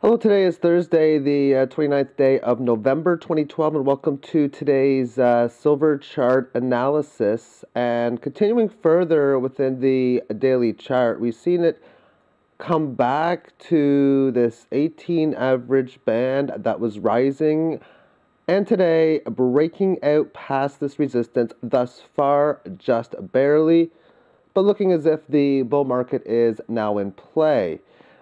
Hello, today is Thursday, the 29th day of November 2012, and welcome to today's silver chart analysis. And continuing further within the daily chart, we've seen it come back to this 18 average band that was rising, and today breaking out past this resistance, thus far just barely, but looking as if the bull market is now in play.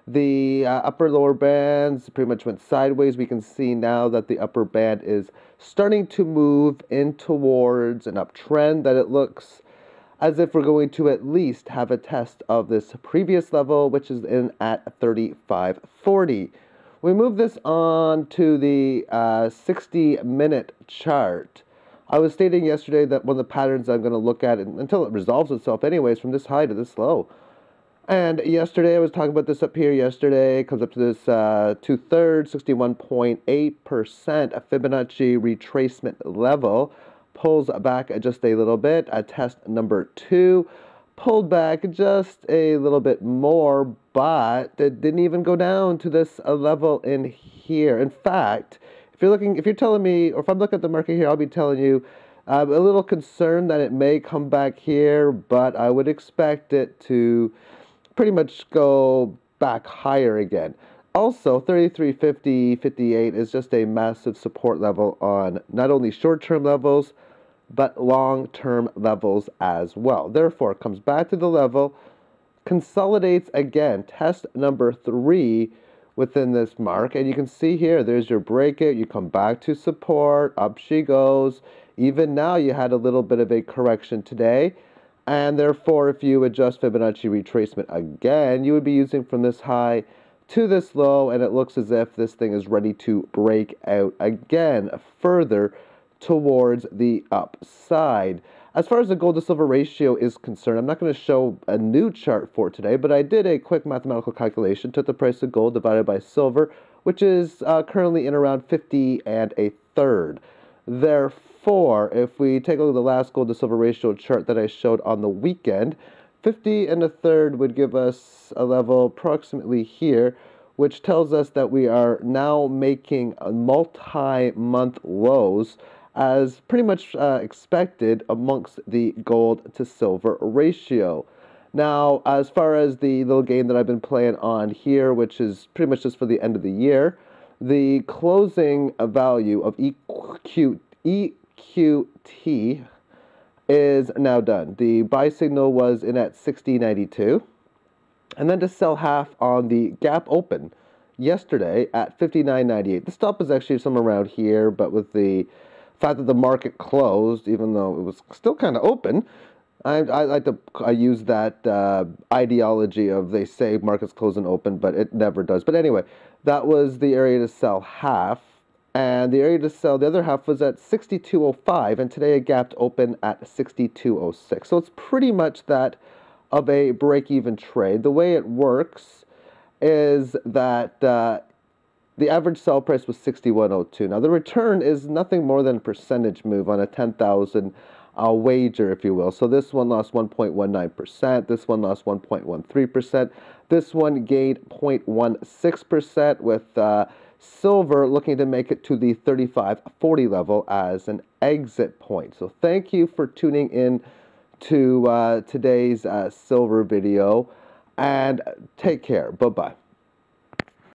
The upper lower bands pretty much went sideways. We can see now that the upper band is starting to move in towards an uptrend, that it looks as if we're going to at least have a test of this previous level, which is in at 35.40. We move this on to the 60-minute chart. I was stating yesterday that one of the patterns I'm going to look at until it resolves itself anyways from this high to this low. And yesterday, I was talking about this up here yesterday. It comes up to this 2/3, 61.8% Fibonacci retracement level. Pulls back just a little bit at test number 2. Pulled back just a little bit more, but it didn't even go down to this level in here. In fact, if you're telling me, or if I'm looking at the market here, I'll be telling you I'm a little concerned that it may come back here, but I would expect it to pretty much go back higher again. Also, 33.50.58 is just a massive support level on not only short-term levels, but long-term levels as well. Therefore, it comes back to the level, consolidates again, test number 3 within this mark, and you can see here, there's your breakout, you come back to support, up she goes. Even now, you had a little bit of a correction today, and therefore, if you adjust Fibonacci retracement again, you would be using from this high to this low, and it looks as if this thing is ready to break out again further towards the upside. As far as the gold to silver ratio is concerned, I'm not going to show a new chart for today, but I did a quick mathematical calculation, took the price of gold divided by silver, which is currently in around 50 1/3. Therefore, if we take a look at the last gold to silver ratio chart that I showed on the weekend, 50 1/3 would give us a level approximately here, which tells us that we are now making multi-month lows as pretty much expected amongst the gold to silver ratio. Now, as far as the little game that I've been playing on here, which is pretty much just for the end of the year, the closing value of EQT is now done. The buy signal was in at 60.92, and then to sell half on the gap open yesterday at 59.98. The stop is actually somewhere around here, but with the fact that the market closed, even though it was still kind of open, I like to use that ideology of they say markets close and open, but it never does. But anyway, that was the area to sell half, and the area to sell the other half was at 62.05, and today it gapped open at 62.06. So it's pretty much that of a break-even trade. The way it works is that the average sell price was 61.02. Now, the return is nothing more than a percentage move on a 10,000 wager, if you will. So this one lost 1.19%. This one lost 1.13%. This one gained 0.16% with silver looking to make it to the 35.40 level as an exit point. So thank you for tuning in to today's silver video, and take care. Bye-bye.